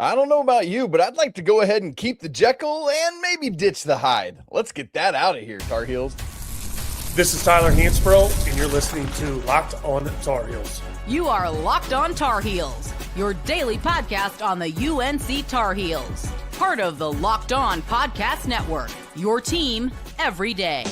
I don't know about you, but I'd like to go ahead and keep the Jekyll and maybe ditch the Hyde. Let's get that out of here, Tar Heels. This is Tyler Hansbrough, and you're listening to Locked on Tar Heels. You are Locked on Tar Heels, your daily podcast on the UNC Tar Heels. Part of the Locked on Podcast Network, your team every day.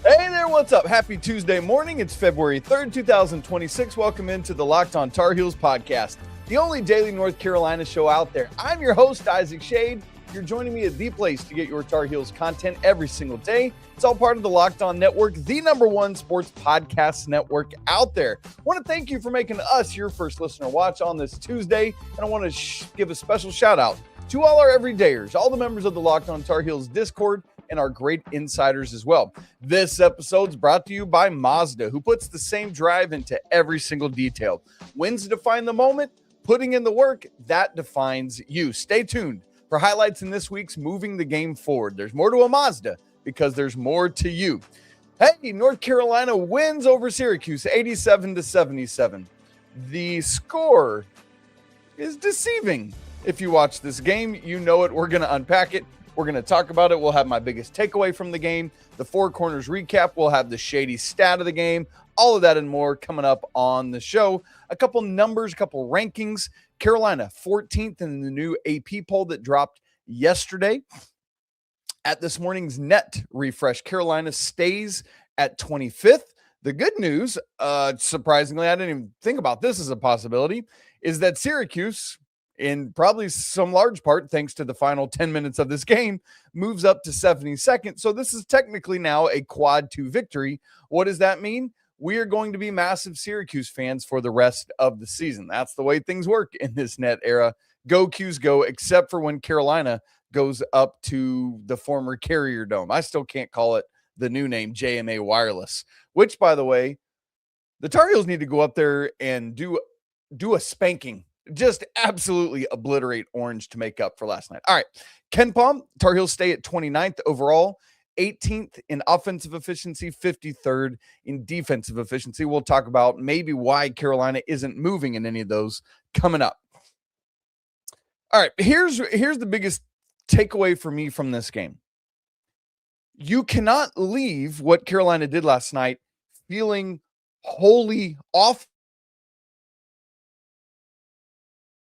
Hey there, what's up? Happy Tuesday morning. It's February 3rd, 2026. Welcome into the Locked on Tar Heels podcast, the only daily North Carolina show out there. I'm your host, Isaac Shade. You're joining me at the place to get your Tar Heels content every single day. It's all part of the Locked On Network, the #1 sports podcast network out there. I want to thank you for making us your first listener watch on this Tuesday. And I want to give a special shout out to all our everydayers, all the members of the Locked On Tar Heels Discord, and our great insiders as well. This episode's brought to you by Mazda, who puts the same drive into every single detail. Wins define the moment, putting in the work, that defines you. Stay tuned for highlights in this week's Moving the Game Forward. There's more to a Mazda because there's more to you. Hey, North Carolina wins over Syracuse 87-77. The score is deceiving. If you watch this game, you know it. We're going to unpack it. We're going to talk about it. We'll have my biggest takeaway from the game, the Four Corners recap. We'll have the Shady stat of the game, all of that and more coming up on the show. A couple numbers, a couple rankings. Carolina, 14th in the new AP poll that dropped yesterday. At this morning's net refresh, Carolina stays at 25th. The good news, surprisingly, I didn't even think about this as a possibility, is that Syracuse, in probably some large part, thanks to the final 10 minutes of this game, moves up to 72nd. So this is technically now a quad 2 victory. What does that mean? We are going to be massive Syracuse fans for the rest of the season. That's the way things work in this net era. Go Q's go, except for when Carolina goes up to the former Carrier Dome. I still can't call it the new name, JMA Wireless, which, by the way, the Tar Heels need to go up there and do a spanking. Just absolutely obliterate Orange to make up for last night. All right. Ken Palm, Tar Heels stay at 29th overall, 18th in offensive efficiency, 53rd in defensive efficiency. We'll talk about maybe why Carolina isn't moving in any of those coming up. All right. Here's the biggest takeaway for me from this game. You cannot leave what Carolina did last night feeling wholly off.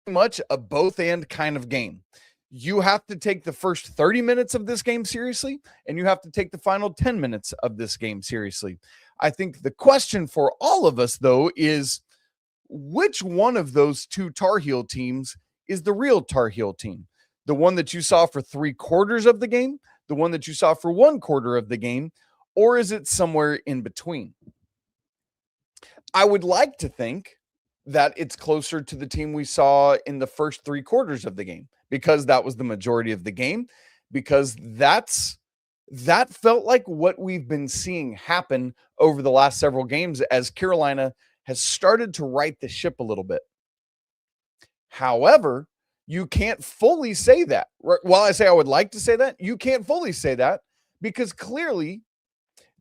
Much a both and kind of game. You have to take the first 30 minutes of this game seriously, and you have to take the final 10 minutes of this game seriously. I think the question for all of us, though, is which one of those two Tar Heel teams is the real Tar Heel team? The one that you saw for 3/4 of the game, the one that you saw for 1/4 of the game, or is it somewhere in between? I would like to think that it's closer to the team we saw in the first 3/4 of the game, because that was the majority of the game, because that felt like what we've been seeing happen over the last several games as Carolina has started to right the ship a little bit. However, you can't fully say that. While I say I would like to say that, you can't fully say that, because clearly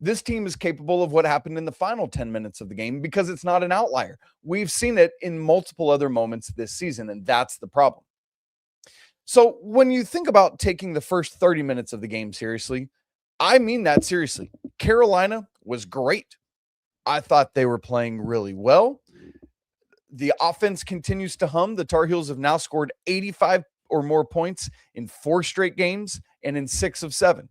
this team is capable of what happened in the final 10 minutes of the game, because it's not an outlier. We've seen it in multiple other moments this season, and that's the problem. So when you think about taking the first 30 minutes of the game seriously, I mean that seriously. Carolina was great. I thought they were playing really well. The offense continues to hum. The Tar Heels have now scored 85 or more points in 4 straight games and in 6 of 7.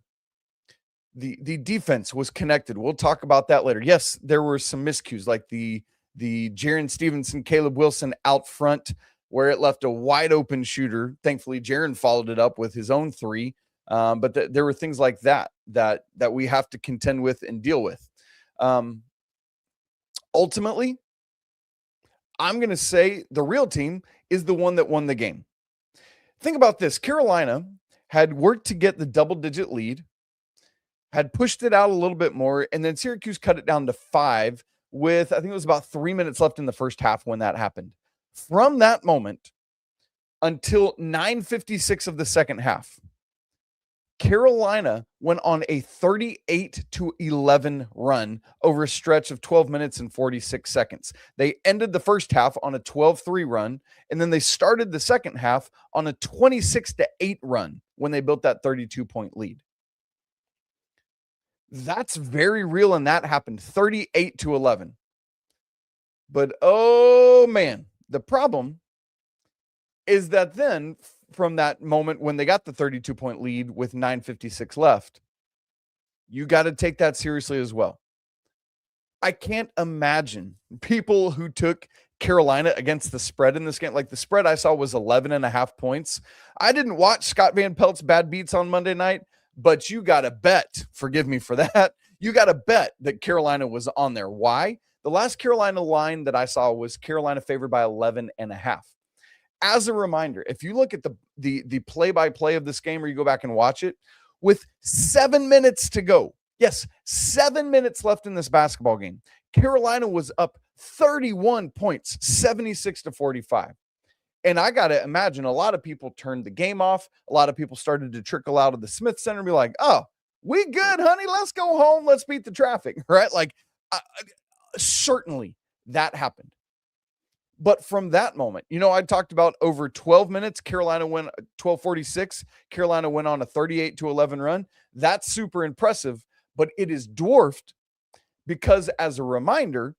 The defense was connected. We'll talk about that later. Yes, there were some miscues, like the Jaron Stevenson, Caleb Wilson out front, where it left a wide open shooter. Thankfully, Jaron followed it up with his own 3. But there were things like that we have to contend with and deal with. Ultimately, I'm going to say the real team is the one that won the game. Think about this. Carolina had worked to get the double-digit lead, had pushed it out a little bit more, and then Syracuse cut it down to 5 with, I think it was about 3 minutes left in the first half when that happened. From that moment until 9:56 of the second half, Carolina went on a 38-11 run over a stretch of 12 minutes and 46 seconds. They ended the first half on a 12-3 run, and then they started the second half on a 26-8 run when they built that 32-point lead. That's very real, and that happened 38-11. But, oh, man, the problem is that then from that moment when they got the 32-point lead with 9:56 left, you got to take that seriously as well. I can't imagine people who took Carolina against the spread in this game. Like, the spread I saw was 11.5 points. I didn't watch Scott Van Pelt's Bad Beats on Monday night, but you got to bet, forgive me for that, you got to bet that Carolina was on there. Why? The last Carolina line that I saw was Carolina favored by 11.5. As a reminder, if you look at the play-by-play of this game, or you go back and watch it, with 7 minutes to go, yes, 7 minutes left in this basketball game, Carolina was up 31 points, 76-45. And I got to imagine a lot of people turned the game off. A lot of people started to trickle out of the Smith Center and be like, oh, we good, honey. Let's go home. Let's beat the traffic, right? Like, certainly that happened. But from that moment, I talked about over 12 minutes, Carolina went 12:46. Carolina went on a 38-11 run. That's super impressive, but it is dwarfed because, as a reminder,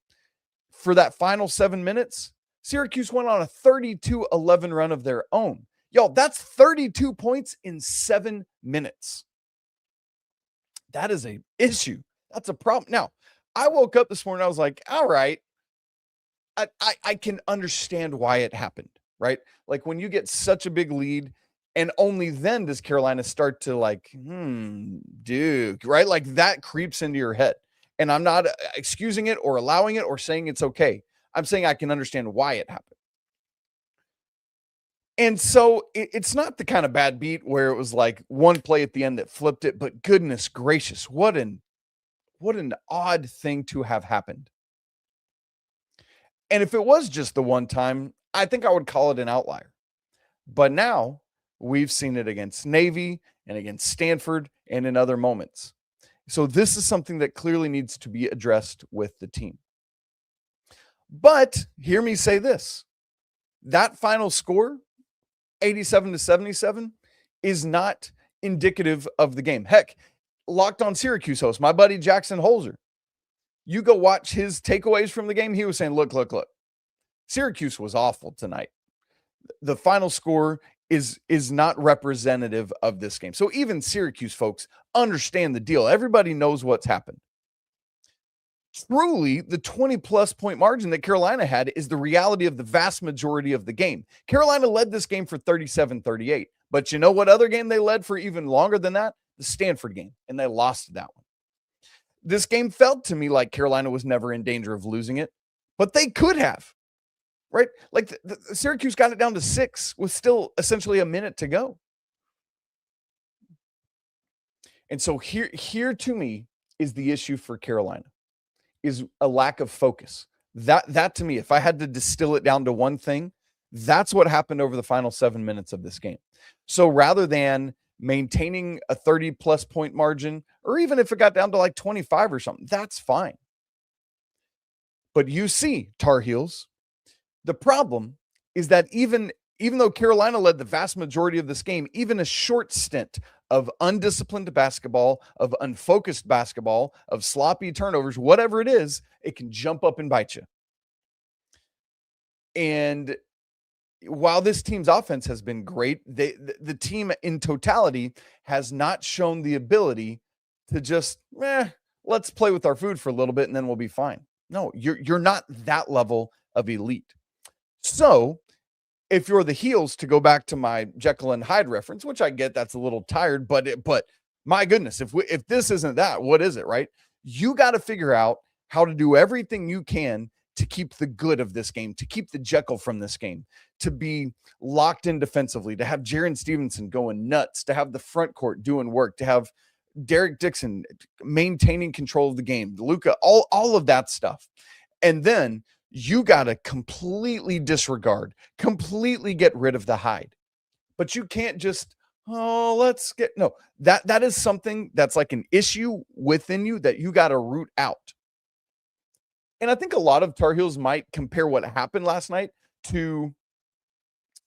for that final 7 minutes, Syracuse went on a 32-11 run of their own. Y'all, that's 32 points in 7 minutes. That is an issue. That's a problem. Now, I woke up this morning, I was like, all right, I can understand why it happened, right? Like, when you get such a big lead, and only then does Carolina start to like, dude, right? Like, that creeps into your head. And I'm not excusing it or allowing it or saying it's okay. I'm saying I can understand why it happened. And so it's not the kind of bad beat where it was like one play at the end that flipped it, but goodness gracious, what an odd thing to have happened. And if it was just the one time, I think I would call it an outlier. But now we've seen it against Navy and against Stanford and in other moments. So this is something that clearly needs to be addressed with the team. But hear me say this. That final score, 87-77, is not indicative of the game. Heck, Locked On Syracuse host, my buddy Jackson Holzer, you go watch his takeaways from the game. He was saying, look. Syracuse was awful tonight. The final score is not representative of this game. So even Syracuse folks understand the deal. Everybody knows what's happened. Truly, the 20-plus point margin that Carolina had is the reality of the vast majority of the game. Carolina led this game for 37-38. But you know what other game they led for even longer than that? The Stanford game, and they lost that one. This game felt to me like Carolina was never in danger of losing it, but they could have, right? Like the Syracuse got it down to 6 with still essentially a minute to go. And so here to me is the issue for Carolina, is a lack of focus. That to me, if I had to distill it down to one thing, that's what happened over the final 7 minutes of this game. So rather than maintaining a 30-plus point margin, or even if it got down to like 25 or something, that's fine. But you see, Tar Heels, the problem is that even though Carolina led the vast majority of this game, even a short stint of undisciplined basketball, of unfocused basketball, of sloppy turnovers, whatever it is, it can jump up and bite you. And while this team's offense has been great, the team in totality has not shown the ability to just, let's play with our food for a little bit and then we'll be fine. No, you're not that level of elite. So if you're the Heels, to go back to my Jekyll and Hyde reference, which I get that's a little tired, but my goodness, if this isn't that, what is it, right? You got to figure out how to do everything you can to keep the good of this game, to keep the Jekyll from this game, to be locked in defensively, to have Jaren Stevenson going nuts, to have the front court doing work, to have Derek Dixon maintaining control of the game, Luka, all of that stuff. And then you got to completely disregard, completely get rid of the Hyde. But you can't just that is something that's like an issue within you that you got to root out. And I think a lot of Tar Heels might compare what happened last night to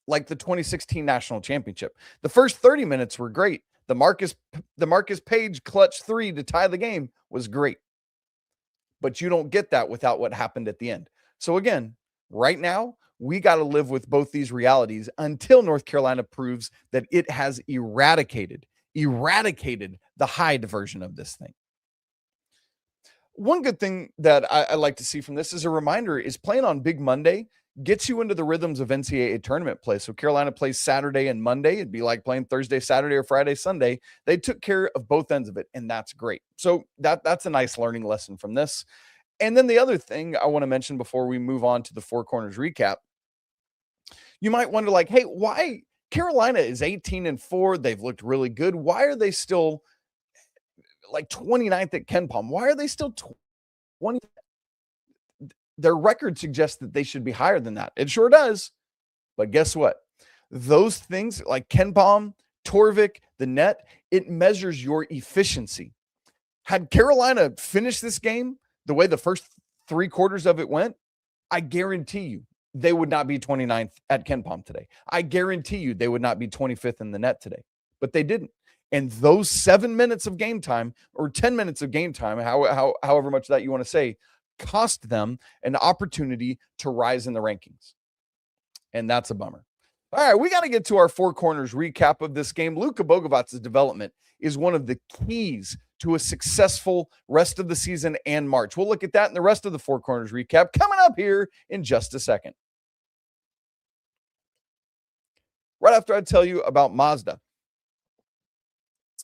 like the 2016 national championship. The first 30 minutes were great. The Marcus Page clutch 3 to tie the game was great. But you don't get that without what happened at the end. So again, right now, we got to live with both these realities until North Carolina proves that it has eradicated the Hyde version of this thing. One good thing that I like to see from this is a reminder is playing on Big Monday gets you into the rhythms of NCAA tournament play. So Carolina plays Saturday and Monday. It'd be like playing Thursday, Saturday, or Friday, Sunday. They took care of both ends of it, and that's great. So that's a nice learning lesson from this. And then the other thing I want to mention before we move on to the Four Corners recap, you might wonder, like, hey, why Carolina is 18-4? They've looked really good. Why are they still like 29th at KenPom? Why are they still 20th? Their record suggests that they should be higher than that. It sure does. But guess what? Those things like KenPom, Torvik, the net, it measures your efficiency. Had Carolina finished this game the way the first 3 quarters of it went, I guarantee you they would not be 29th at KenPom today. I guarantee you they would not be 25th in the net today. But they didn't. And those 7 minutes of game time or 10 minutes of game time, however much that you want to say, cost them an opportunity to rise in the rankings. And that's a bummer. All right, we got to get to our Four Corners recap of this game. Luka Bogavac's development is one of the keys to a successful rest of the season and March. We'll look at that in the rest of the Four Corners recap coming up here in just a second. Right after I tell you about Mazda.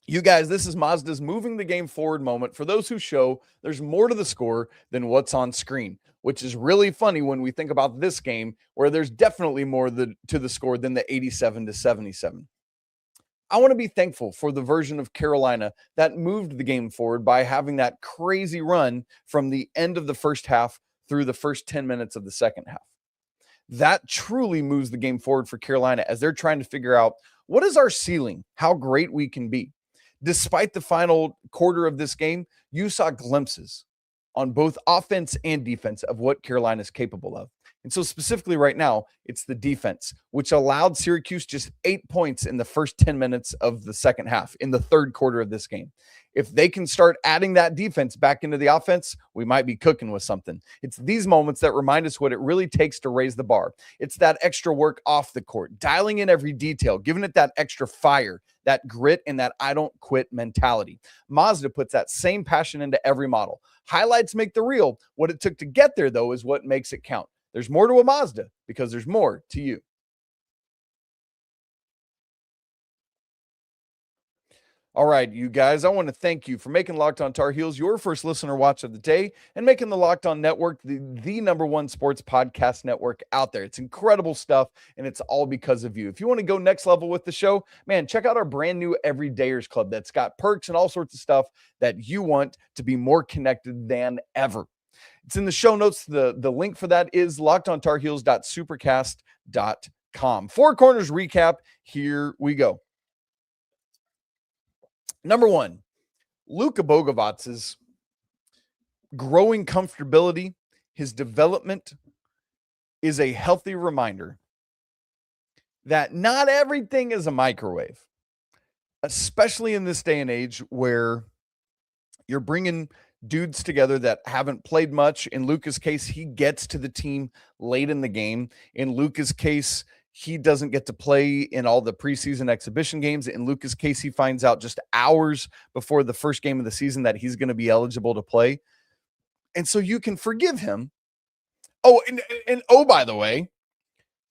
You guys, this is Mazda's moving the game forward moment. For those who show there's more to the score than what's on screen, which is really funny when we think about this game where there's definitely more to the score than the 87-77. I want to be thankful for the version of Carolina that moved the game forward by having that crazy run from the end of the first half through the first 10 minutes of the second half. That truly moves the game forward for Carolina as they're trying to figure out what is our ceiling, how great we can be. Despite the final quarter of this game, you saw glimpses on both offense and defense of what Carolina is capable of. And so specifically right now, it's the defense, which allowed Syracuse just 8 points in the first 10 minutes of the second half in the third quarter of this game. If they can start adding that defense back into the offense, we might be cooking with something. It's these moments that remind us what it really takes to raise the bar. It's that extra work off the court, dialing in every detail, giving it that extra fire, that grit, and that I don't quit mentality. Mazda puts that same passion into every model. Highlights make the reel. What it took to get there, though, is what makes it count. There's more to a Mazda because there's more to you. All right, you guys, I want to thank you for making Locked On Tar Heels your first listener watch of the day and making the Locked On Network the number one sports podcast network out there. It's incredible stuff, and it's all because of you. If you want to go next level with the show, man, check out our brand new Everydayers Club that's got perks and all sorts of stuff that you want to be more connected than ever. It's in the show notes. The link for that is lockedontarheels.supercast.com. Four Corners recap. Here we go. Number one, Luka Bogavac's growing comfortability, his development is a healthy reminder that not everything is a microwave, especially in this day and age where you're bringing dudes together that haven't played much. In Luka's case, he gets to the team late in the game. In Luka's case, he doesn't get to play in all the preseason exhibition games. In Luka's case, he finds out just hours before the first game of the season that he's going to be eligible to play. And so you can forgive him. Oh, and by the way,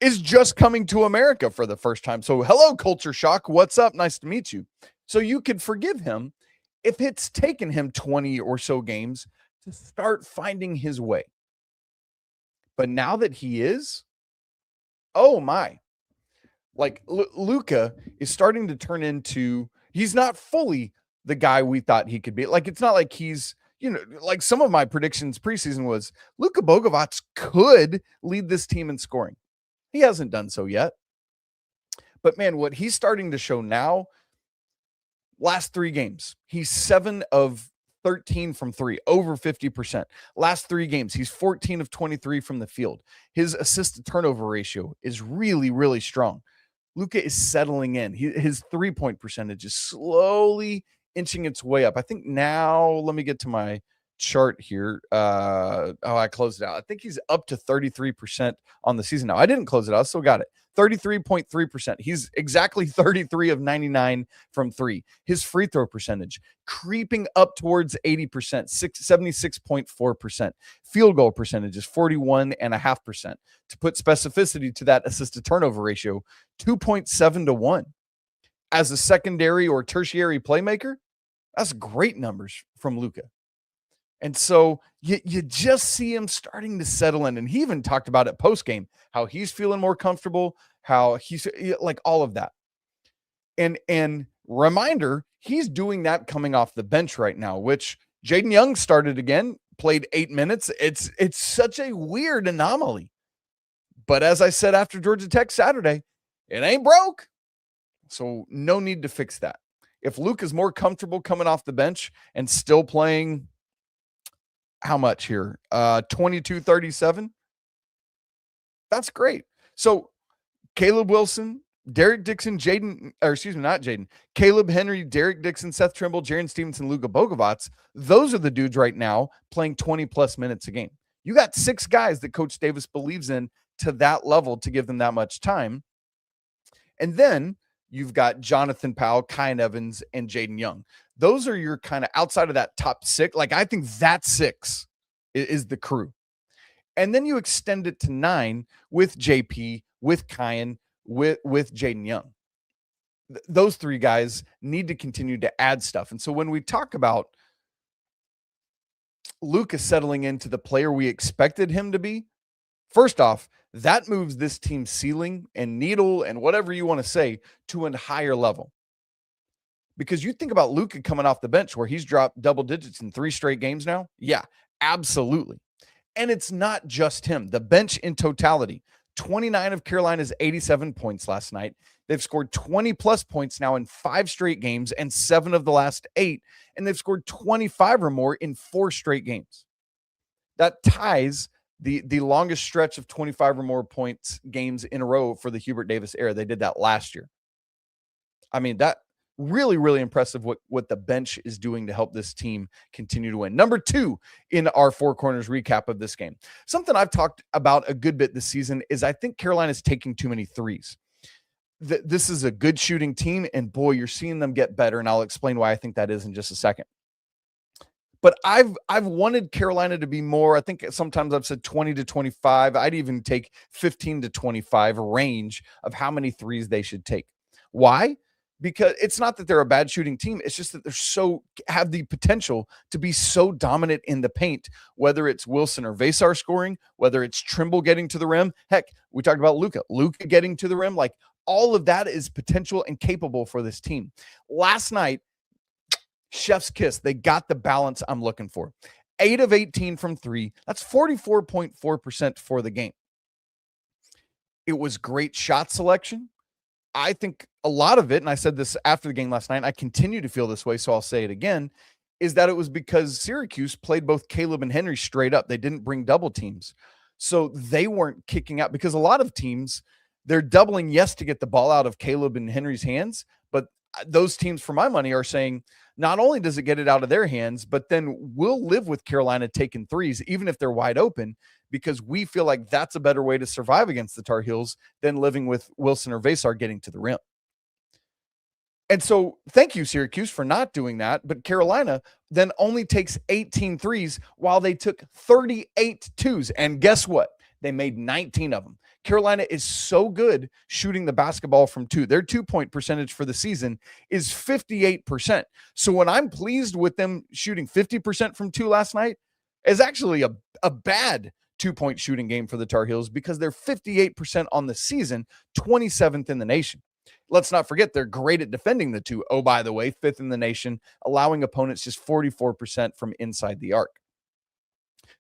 is just coming to America for the first time. So hello, culture shock. What's up? Nice to meet you. So you could forgive him if it's taken him 20 or so games to start finding his way. But now that he is, oh my, like Luka is starting to turn into, he's not fully the guy we thought he could be. Like, it's not like he's, like some of my predictions preseason was Luka Bogavac could lead this team in scoring. He hasn't done so yet, But man, what he's starting to show now, last 3 games, he's 7 of 13 from 3, over 50%. Last 3 games, he's 14 of 23 from the field. His assist to turnover ratio is really, really strong. Luka is settling in. His 3-point percentage is slowly inching its way up. I think now, let me get to my chart here. I closed it out. I think he's up to 33% on the season now. I didn't close it out. I still got it. 33.3%. He's exactly 33 of 99 from 3. His free throw percentage creeping up towards 80%, 76.4%. Field goal percentage is 41.5%. To put specificity to that assist to turnover ratio, 2.7 to 1. As a secondary or tertiary playmaker, that's great numbers from Luka. And so you just see him starting to settle in. And he even talked about it post-game, how he's feeling more comfortable, how he's like all of that. And reminder, he's doing that coming off the bench right now, which Jaden Young started again, played 8 minutes. It's such a weird anomaly. But as I said after Georgia Tech Saturday, it ain't broke. So no need to fix that. If Luke is more comfortable coming off the bench and still playing, how much here? 22-37. That's great. So Caleb Wilson, Derek Dixon, Caleb Henry, Derek Dixon, Seth Trimble, Jaren Stevenson, Luka Bogavac. Those are the dudes right now playing 20 plus minutes a game. You got 6 guys that Coach Davis believes in to that level to give them that much time. And then you've got Jonathan Powell, Kyan Evans, and Jaden Young. Those are your kind of outside of that top 6. Like, I think that 6 is the crew. And then you extend it to 9 with JP, with Kyan, with Jaden Young. Those 3 guys need to continue to add stuff. And so when we talk about Luka settling into the player we expected him to be, first off, that moves this team's ceiling and needle and whatever you want to say to a higher level. Because you think about Luka coming off the bench where he's dropped double digits in 3 straight games now. Yeah, absolutely. And it's not just him. The bench in totality, 29 of Carolina's 87 points last night. They've scored 20 plus points now in 5 straight games and 7 of the last 8. And they've scored 25 or more in 4 straight games. That ties the longest stretch of 25 or more points games in a row for the Hubert Davis era. They did that last year. I mean, that really, really impressive what the bench is doing to help this team continue to win. Number 2 in our 4 corners recap of this game. Something I've talked about a good bit this season is I think Carolina's taking too many threes. This is a good shooting team, and boy, you're seeing them get better, and I'll explain why I think that is in just a second. But I've wanted Carolina to be more, I think sometimes I've said 20 to 25. I'd even take 15 to 25 range of how many threes they should take. Why? Because it's not that they're a bad shooting team. It's just that they're have the potential to be so dominant in the paint, whether it's Wilson or Vasar scoring, whether it's Trimble getting to the rim. Heck, we talked about Luka getting to the rim. Like, all of that is potential and capable for this team. Last night, chef's kiss. They got the balance I'm looking for. 8 of 18 from 3. That's 44.4% for the game. It was great shot selection. I think a lot of it, and I said this after the game last night, I continue to feel this way, so I'll say it again, is that it was because Syracuse played both Caleb and Henry straight up. They didn't bring double teams. So they weren't kicking out, because a lot of teams, they're doubling yes to get the ball out of Caleb and Henry's hands, but those teams, for my money, are saying not only does it get it out of their hands, but then we'll live with Carolina taking threes, even if they're wide open, because we feel like that's a better way to survive against the Tar Heels than living with Wilson or Vasar getting to the rim. And so thank you, Syracuse, for not doing that. But Carolina then only takes 18 threes while they took 38 twos. And guess what? They made 19 of them. Carolina is so good shooting the basketball from 2. Their 2-point percentage for the season is 58%. So when I'm pleased with them shooting 50% from 2 last night, is actually a bad 2-point shooting game for the Tar Heels, because they're 58% on the season, 27th in the nation. Let's not forget they're great at defending the 2. Oh, by the way, 5th in the nation, allowing opponents just 44% from inside the arc.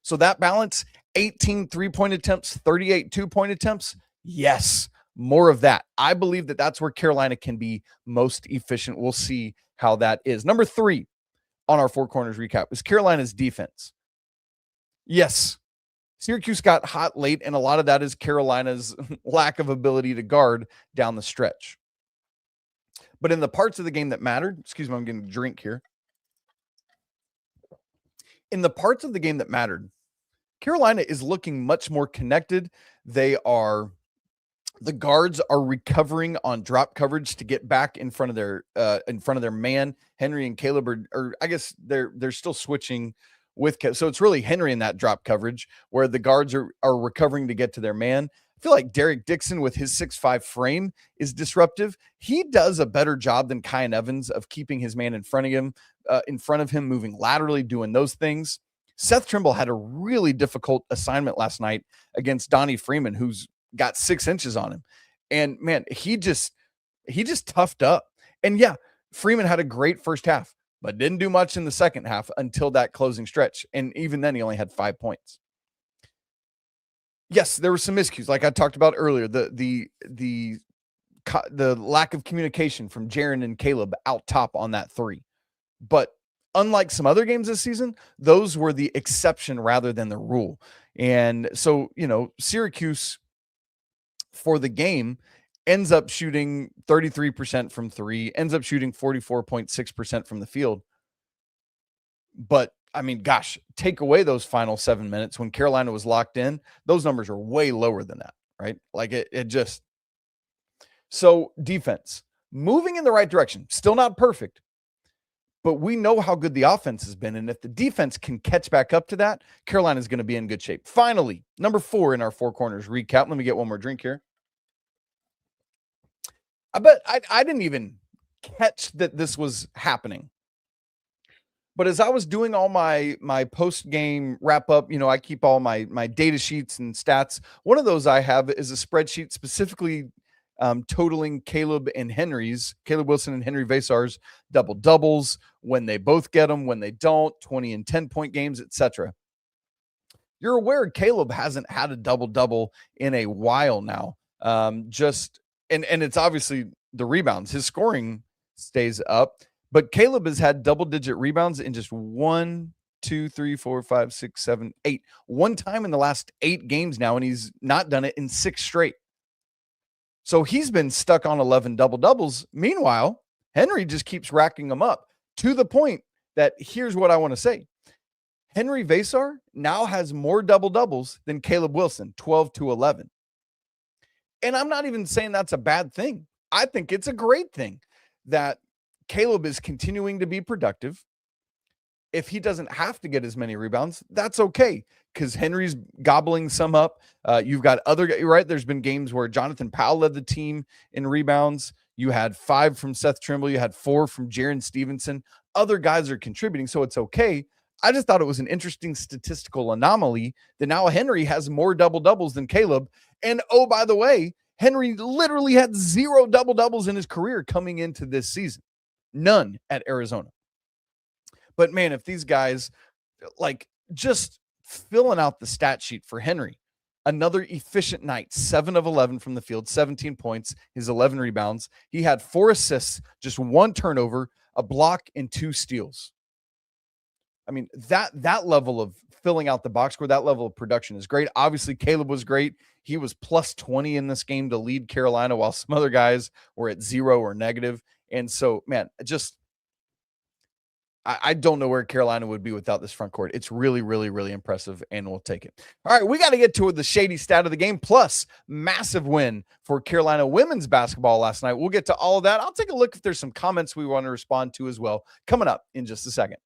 So that balance, 18 3-point attempts, 38 2-point attempts. Yes, more of that. I believe that that's where Carolina can be most efficient. We'll see how that is. Number 3 on our Four Corners recap is Carolina's defense. Yes, Syracuse got hot late, and a lot of that is Carolina's lack of ability to guard down the stretch. But in the parts of the game that mattered, excuse me, I'm getting a drink here. In the parts of the game that mattered, Carolina is looking much more connected. The guards are recovering on drop coverage to get back in front of their man. Henry and Caleb are I guess they're still switching with, so it's really Henry in that drop coverage where the guards are recovering to get to their man. I feel like Derek Dixon with his 6'5" frame is disruptive. He does a better job than Kyan Evans of keeping his man in front of him, moving laterally, doing those things. Seth Trimble had a really difficult assignment last night against Donnie Freeman, who's got 6 inches on him. And man, he just toughed up. And yeah, Freeman had a great first half, but didn't do much in the second half until that closing stretch. And even then, he only had 5 points. Yes, there were some miscues, like I talked about earlier. The lack of communication from Jaren and Caleb out top on that 3. But unlike some other games this season, those were the exception rather than the rule. And so, Syracuse for the game ends up shooting 33% from 3, ends up shooting 44.6% from the field. But I mean, gosh, take away those final 7 minutes when Carolina was locked in, those numbers are way lower than that, right? Like it just. So defense, moving in the right direction, still not perfect, but we know how good the offense has been. And if the defense can catch back up to that, Carolina is going to be in good shape. Finally, number 4 in our Four Corners recap. Let me get one more drink here. I bet I didn't even catch that this was happening. But as I was doing all my post-game wrap-up, I keep all my data sheets and stats. One of those I have is a spreadsheet specifically totaling Caleb Wilson and Henry Vesar's double-doubles, when they both get them, when they don't, 20 and 10-point games, etc. You're aware Caleb hasn't had a double-double in a while now. And it's obviously the rebounds. His scoring stays up. But Caleb has had double-digit rebounds in just 1, 2, 3, 4, 5, 6, 7, 8. One time in the last 8 games now, and he's not done it in 6 straight. So he's been stuck on 11 double-doubles. Meanwhile, Henry just keeps racking them up to the point that here's what I want to say. Henry Vesar now has more double-doubles than Caleb Wilson, 12 to 11. And I'm not even saying that's a bad thing. I think it's a great thing that Caleb is continuing to be productive. If he doesn't have to get as many rebounds, that's okay, because Henry's gobbling some up. You've got other guys, right? There's been games where Jonathan Powell led the team in rebounds. You had 5 from Seth Trimble. You had 4 from Jaren Stevenson. Other guys are contributing, so it's okay. I just thought it was an interesting statistical anomaly that now Henry has more double-doubles than Caleb. And, oh, by the way, Henry literally had 0 double-doubles in his career coming into this season. None at Arizona. But man, if these guys just filling out the stat sheet for Henry, another efficient night, 7 of 11 from the field, 17 points, his 11 rebounds. He had 4 assists, just 1 turnover, a block, and 2 steals. I mean, that level of filling out the box score, that level of production is great. Obviously, Caleb was great. He was plus 20 in this game to lead Carolina, while some other guys were at 0 or negative. And so, man, I don't know where Carolina would be without this front court. It's really, really, really impressive, and we'll take it. All right, we got to get to the Shady stat of the game, plus massive win for Carolina women's basketball last night. We'll get to all of that. I'll take a look if there's some comments we want to respond to as well, coming up in just a second.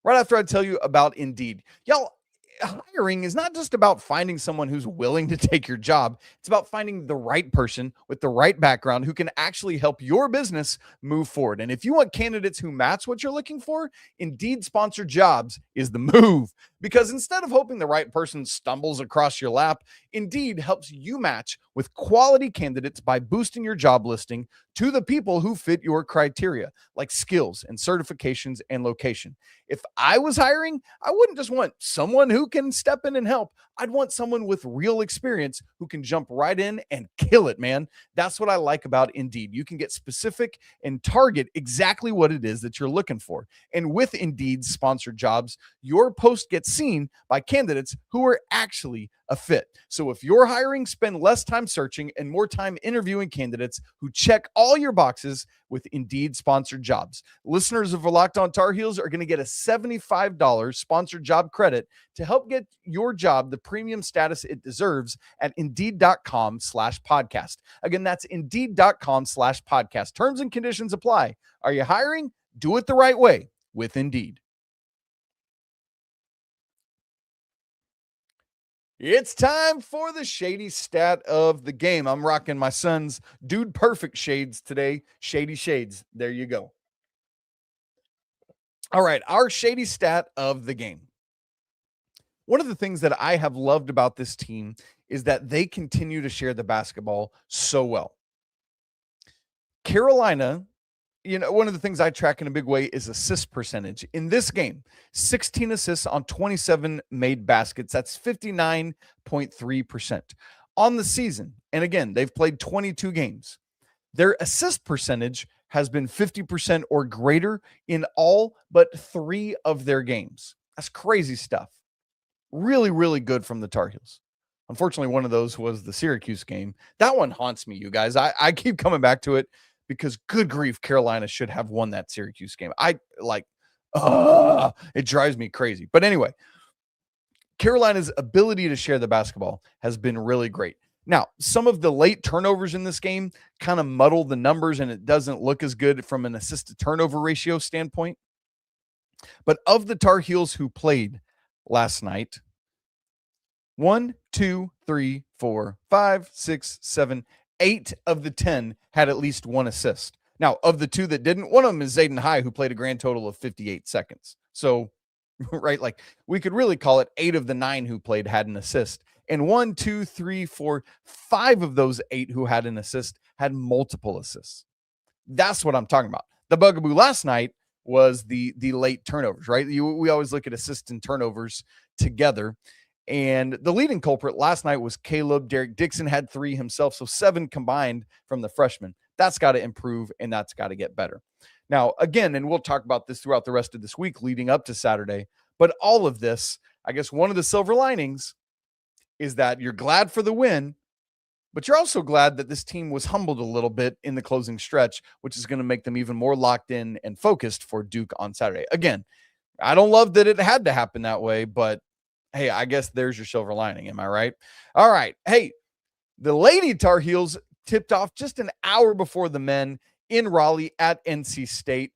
Right after I tell you about Indeed. Y'all, hiring is not just about finding someone who's willing to take your job. It's about finding the right person with the right background who can actually help your business move forward. And if you want candidates who match what you're looking for, Indeed Sponsored Jobs is the move. Because instead of hoping the right person stumbles across your lap, Indeed helps you match with quality candidates by boosting your job listing to the people who fit your criteria, like skills and certifications and location. If I was hiring, I wouldn't just want someone who can step in and help. I'd want someone with real experience who can jump right in and kill it, man. That's what I like about Indeed. You can get specific and target exactly what it is that you're looking for. And with Indeed's sponsored jobs, your post gets seen by candidates who are actually a fit. So if you're hiring, spend less time searching and more time interviewing candidates who check all your boxes with Indeed sponsored jobs. Listeners of Locked On Tar Heels are going to get a $75 sponsored job credit to help get your job the premium status it deserves at Indeed.com/podcast. Again, that's Indeed.com/podcast. Terms and conditions apply. Are you hiring? Do it the right way with Indeed. It's time for the Shady stat of the game. I'm rocking my son's Dude Perfect shades today. Shady shades. There you go. All right, our Shady stat of the game. One of the things that I have loved about this team is that they continue to share the basketball so well. Carolina, one of the things I track in a big way is assist percentage. In this game, 16 assists on 27 made baskets. That's 59.3%. On the season, and again, they've played 22 games. Their assist percentage has been 50% or greater in all but 3 of their games. That's crazy stuff. Really, really good from the Tar Heels. Unfortunately, one of those was the Syracuse game. That one haunts me, you guys. I keep coming back to it because good grief, Carolina should have won that Syracuse game. It drives me crazy. But anyway, Carolina's ability to share the basketball has been really great. Now, some of the late turnovers in this game kind of muddle the numbers and it doesn't look as good from an assist to turnover ratio standpoint. But of the Tar Heels who played last night, 1, 2, 3, 4, 5, 6, 7, 8 of the 10 had at least one assist. Now, of the 2 that didn't, one of them is Zayden Hyde, who played a grand total of 58 seconds. So, right, like we could really call it 8 of the 9 who played had an assist. And 1, 2, 3, 4, 5 of those 8 who had an assist had multiple assists. That's what I'm talking about. The bugaboo last night was the late turnovers, right? We always look at assists and turnovers together. And the leading culprit last night was Caleb. Derek Dixon had 3 himself, so 7 combined from the freshman. That's got to improve, and that's got to get better. Now, again, and we'll talk about this throughout the rest of this week leading up to Saturday, but all of this, I guess one of the silver linings is that you're glad for the win, but you're also glad that this team was humbled a little bit in the closing stretch, which is going to make them even more locked in and focused for Duke on Saturday. Again, I don't love that it had to happen that way, but hey, I guess there's your silver lining. Am I right? All right. Hey, the Lady Tar Heels tipped off just an hour before the men in Raleigh at NC State.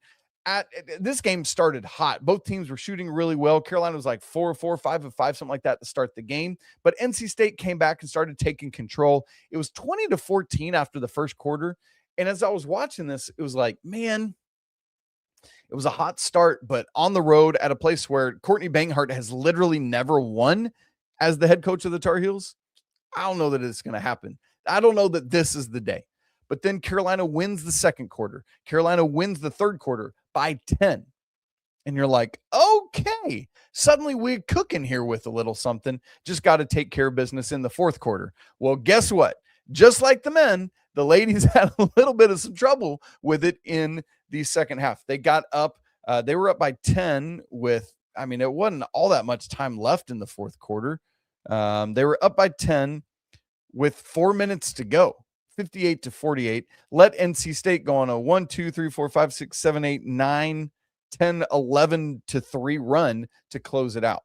This game started hot. Both teams were shooting really well. Carolina was like 4 of 4, 5 of 5, something like that to start the game. But NC State came back and started taking control. It was 20-14 after the first quarter. And as I was watching this, it was like, man, it was a hot start, but on the road at a place where Courtney Banghart has literally never won as the head coach of the Tar Heels. I don't know that it's going to happen. I don't know that this is the day. But then Carolina wins the second quarter. Carolina wins the third quarter by 10. And you're like, okay, suddenly we're cooking here with a little something. Just got to take care of business in the fourth quarter. Well, guess what? Just like the men, the ladies had a little bit of some trouble with it in the second half. They got up. They were up by 10 with, it wasn't all that much time left in the fourth quarter. They were up by 10 with 4 minutes to go, 58-48. Let NC State go on a 1, 2, 3, 4, 5, 6, 7, 8, 9, 10, 11-3 run to close it out.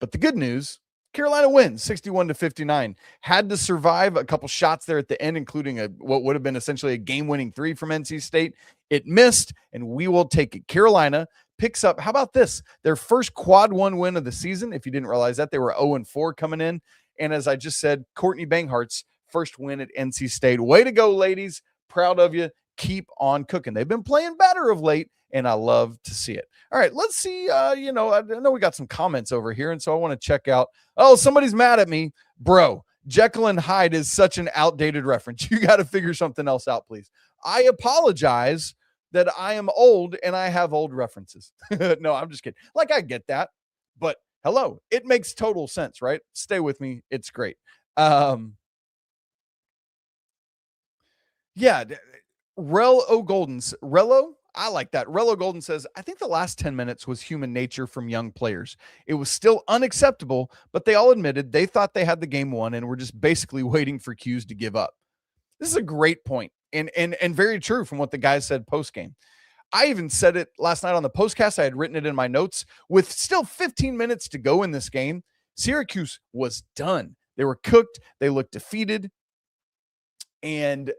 But the good news, Carolina wins 61-59. Had to survive a couple shots there at the end, including what would have been essentially a game-winning 3 from NC State. It missed, and we will take it. Carolina picks up, how about this? Their first quad 1 win of the season. If you didn't realize that, they were 0-4 coming in. And as I just said, Courtney Banghart's first win at NC State. Way to go, ladies. Proud of you. Keep on cooking. They've been playing better of late, and I love to see it. All right, let's see. I know we got some comments over here, and so I want to check out. Oh, somebody's mad at me. Bro, Jekyll and Hyde is such an outdated reference. You got to figure something else out, please. I apologize that I am old and I have old references. No, I'm just kidding. Like, I get that, but Hello. It makes total sense, right? Stay with me. It's great. Yeah. Rello, I like that. Rello Golden says, I think the last 10 minutes was human nature from young players. It was still unacceptable, but they all admitted they thought they had the game won and were just basically waiting for cues to give up. This is a great point and very true from what the guys said post-game. I even said it last night on the postcast. I had written it in my notes. With still 15 minutes to go in this game, Syracuse was done. They were cooked. They looked defeated. And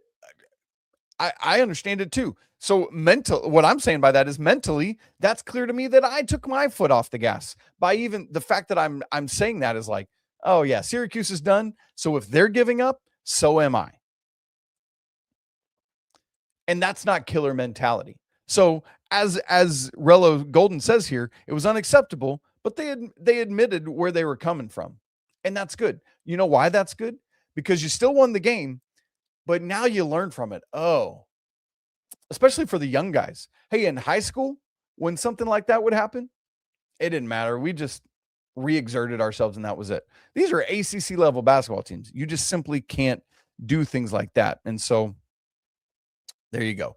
I understand it too. So what I'm saying by that is mentally, that's clear to me that I took my foot off the gas by even the fact that I'm saying that is like, oh yeah, Syracuse is done. So if they're giving up, so am I. And that's not killer mentality. So as Rello Golden says here, it was unacceptable, but they admitted where they were coming from. And that's good. You know why that's good? Because you still won the game, but now you learn from it. Oh, especially for the young guys. Hey, in high school, when something like that would happen, it didn't matter. We just re-exerted ourselves and that was it. These are ACC level basketball teams. You just simply can't do things like that. And so there you go.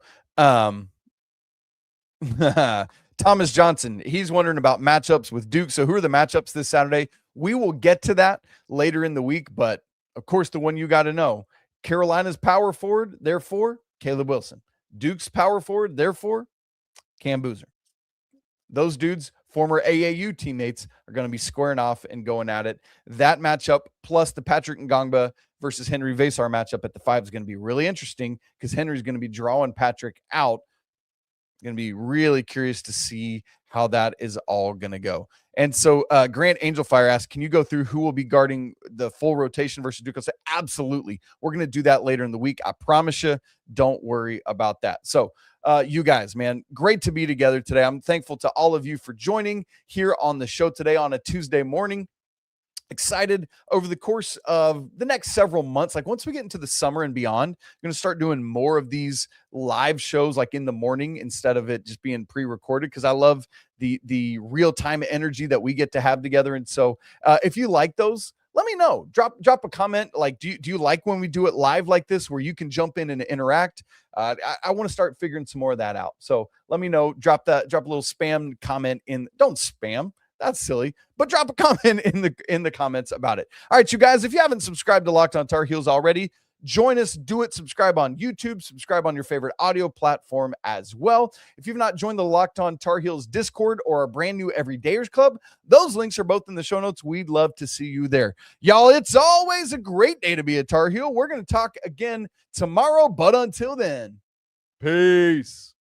Thomas Johnson, he's wondering about matchups with Duke. So who are the matchups this Saturday? We will get to that later in the week, but of course, the one you got to know, Carolina's power forward, therefore, Caleb Wilson. Duke's power forward, therefore, Cam Boozer. Those dudes, former AAU teammates, are going to be squaring off and going at it. That matchup, plus the Patrick Ngongba versus Henry Vasar matchup at the 5 is going to be really interesting because Henry's going to be drawing Patrick out. Going to be really curious to see how that is all going to go. And so Grant Angelfire asked, can you go through who will be guarding the full rotation versus Duke? I said, absolutely. We're going to do that later in the week. I promise you. Don't worry about that. So you guys, man, great to be together today. I'm thankful to all of you for joining here on the show today on a Tuesday morning. Excited over the course of the next several months. Like once we get into the summer and beyond, I'm going to start doing more of these live shows like in the morning instead of it just being pre-recorded because I love the real-time energy that we get to have together. And so if you like those, let me know. Drop a comment. Like, do you like when we do it live like this where you can jump in and interact? I want to start figuring some more of that out. So let me know. Drop a little spam comment in. Don't spam. That's silly, but drop a comment in the comments about it. All right, you guys, if you haven't subscribed to Locked On Tar Heels already, join us, do it, subscribe on YouTube, subscribe on your favorite audio platform as well. If you've not joined the Locked On Tar Heels Discord or our brand new Everydayers Club, those links are both in the show notes. We'd love to see you there. Y'all, it's always a great day to be a Tar Heel. We're going to talk again tomorrow, but until then, peace.